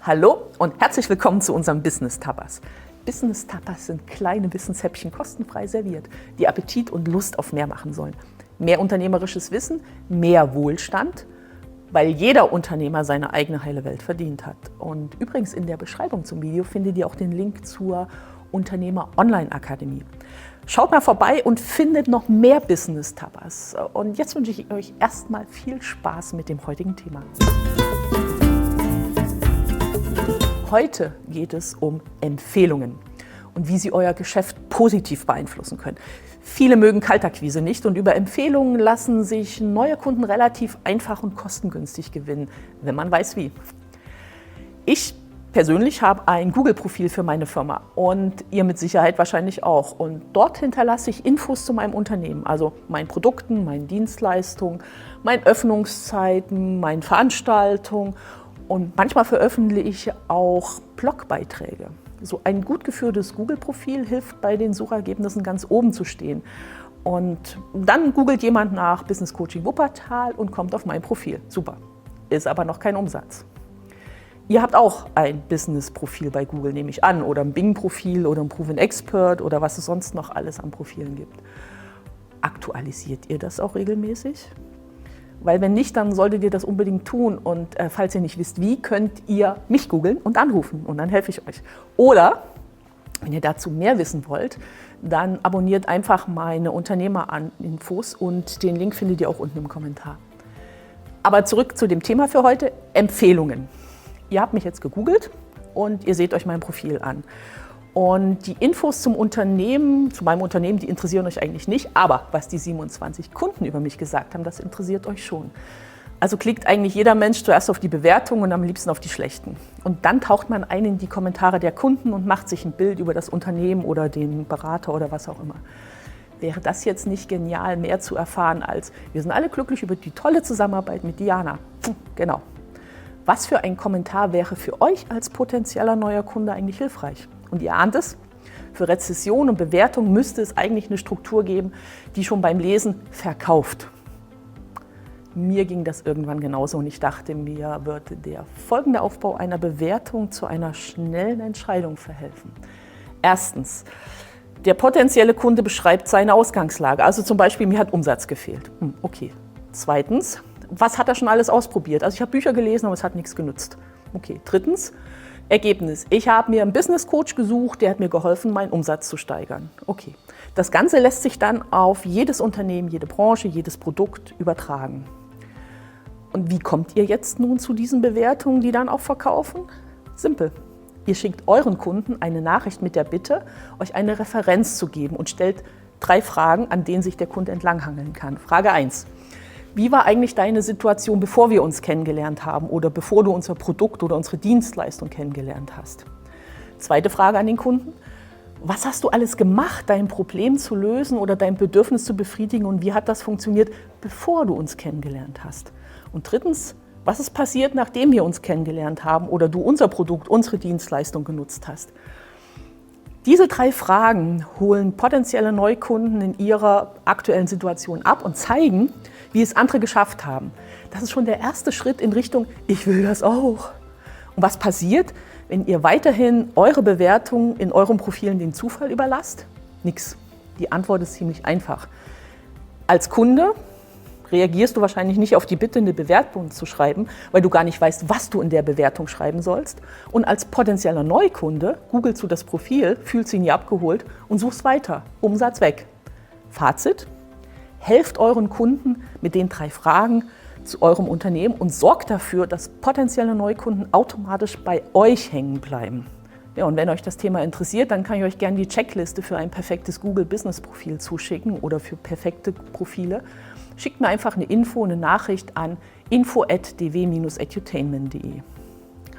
Hallo und herzlich willkommen zu unserem Business Tapas. Business Tapas sind kleine Wissenshäppchen kostenfrei serviert, die Appetit und Lust auf mehr machen sollen. Mehr unternehmerisches Wissen, mehr Wohlstand, weil jeder Unternehmer seine eigene heile Welt verdient hat. Und übrigens in der Beschreibung zum Video findet ihr auch den Link zur Unternehmer-Online-Akademie. Schaut mal vorbei und findet noch mehr Business Tapas. Und jetzt wünsche ich euch erstmal viel Spaß mit dem heutigen Thema. Heute geht es um Empfehlungen und wie sie euer Geschäft positiv beeinflussen können. Viele mögen Kaltakquise nicht und über Empfehlungen lassen sich neue Kunden relativ einfach und kostengünstig gewinnen, wenn man weiß wie. Ich persönlich habe ein Google-Profil für meine Firma und ihr mit Sicherheit wahrscheinlich auch. Und dort hinterlasse ich Infos zu meinem Unternehmen, also meinen Produkten, meinen Dienstleistungen, meinen Öffnungszeiten, meinen Veranstaltungen. Und manchmal veröffentliche ich auch Blogbeiträge. So ein gut geführtes Google-Profil hilft bei den Suchergebnissen ganz oben zu stehen. Und dann googelt jemand nach Business Coaching Wuppertal und kommt auf mein Profil. Super, ist aber noch kein Umsatz. Ihr habt auch ein Business-Profil bei Google, nehme ich an, oder ein Bing-Profil oder ein Proven Expert oder was es sonst noch alles an Profilen gibt. Aktualisiert ihr das auch regelmäßig? Weil wenn nicht, dann solltet ihr das unbedingt tun. Und falls ihr nicht wisst, wie, könnt ihr mich googeln und anrufen und dann helfe ich euch. Oder, wenn ihr dazu mehr wissen wollt, dann abonniert einfach meine Unternehmer-Infos und den Link findet ihr auch unten im Kommentar. Aber zurück zu dem Thema für heute, Empfehlungen. Ihr habt mich jetzt gegoogelt und ihr seht euch mein Profil an. Und die Infos zum Unternehmen, zu meinem Unternehmen, die interessieren euch eigentlich nicht. Aber was die 27 Kunden über mich gesagt haben, das interessiert euch schon. Also klickt eigentlich jeder Mensch zuerst auf die Bewertung und am liebsten auf die schlechten. Und dann taucht man ein in die Kommentare der Kunden und macht sich ein Bild über das Unternehmen oder den Berater oder was auch immer. Wäre das jetzt nicht genial, mehr zu erfahren als, wir sind alle glücklich über die tolle Zusammenarbeit mit Diana. Genau. Was für ein Kommentar wäre für euch als potenzieller neuer Kunde eigentlich hilfreich? Und ihr ahnt es, für Rezession und Bewertung müsste es eigentlich eine Struktur geben, die schon beim Lesen verkauft. Mir ging das irgendwann genauso und ich dachte, mir würde der folgende Aufbau einer Bewertung zu einer schnellen Entscheidung verhelfen. Erstens, der potenzielle Kunde beschreibt seine Ausgangslage. Also zum Beispiel, mir hat Umsatz gefehlt. Okay. Zweitens, was hat er schon alles ausprobiert? Also ich habe Bücher gelesen, aber es hat nichts genutzt. Okay. Drittens, Ergebnis. Ich habe mir einen Business Coach gesucht, der hat mir geholfen, meinen Umsatz zu steigern. Okay. Das Ganze lässt sich dann auf jedes Unternehmen, jede Branche, jedes Produkt übertragen. Und wie kommt ihr jetzt nun zu diesen Bewertungen, die dann auch verkaufen? Simpel. Ihr schickt euren Kunden eine Nachricht mit der Bitte, euch eine Referenz zu geben und stellt 3 Fragen, an denen sich der Kunde entlanghangeln kann. Frage 1. Wie war eigentlich deine Situation, bevor wir uns kennengelernt haben oder bevor du unser Produkt oder unsere Dienstleistung kennengelernt hast? Zweite Frage an den Kunden. Was hast du alles gemacht, dein Problem zu lösen oder dein Bedürfnis zu befriedigen und wie hat das funktioniert, bevor du uns kennengelernt hast? Und drittens, was ist passiert, nachdem wir uns kennengelernt haben oder du unser Produkt, unsere Dienstleistung genutzt hast? Diese 3 Fragen holen potenzielle Neukunden in ihrer aktuellen Situation ab und zeigen, wie es andere geschafft haben. Das ist schon der erste Schritt in Richtung, ich will das auch. Und was passiert, wenn ihr weiterhin eure Bewertung in euren Profilen den Zufall überlasst? Nix. Die Antwort ist ziemlich einfach. Als Kunde reagierst du wahrscheinlich nicht auf die Bitte, eine Bewertung zu schreiben, weil du gar nicht weißt, was du in der Bewertung schreiben sollst. Und als potenzieller Neukunde googelst du das Profil, fühlst dich nie abgeholt und suchst weiter. Umsatz weg. Fazit: Helft euren Kunden mit den 3 Fragen zu eurem Unternehmen und sorgt dafür, dass potenzielle Neukunden automatisch bei euch hängen bleiben. Ja, und wenn euch das Thema interessiert, dann kann ich euch gerne die Checkliste für ein perfektes Google-Business-Profil zuschicken oder für perfekte Profile. Schickt mir einfach eine Info, eine Nachricht an info@dw-edutainment.de.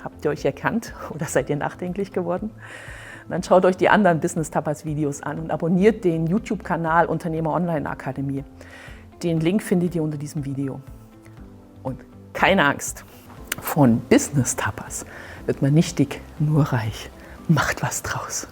Habt ihr euch erkannt oder seid ihr nachdenklich geworden? Dann schaut euch die anderen Business Tapas Videos an und abonniert den YouTube-Kanal Unternehmer Online Akademie. Den Link findet ihr unter diesem Video. Und keine Angst, von Business Tapas wird man nicht dick, nur reich. Macht was draus.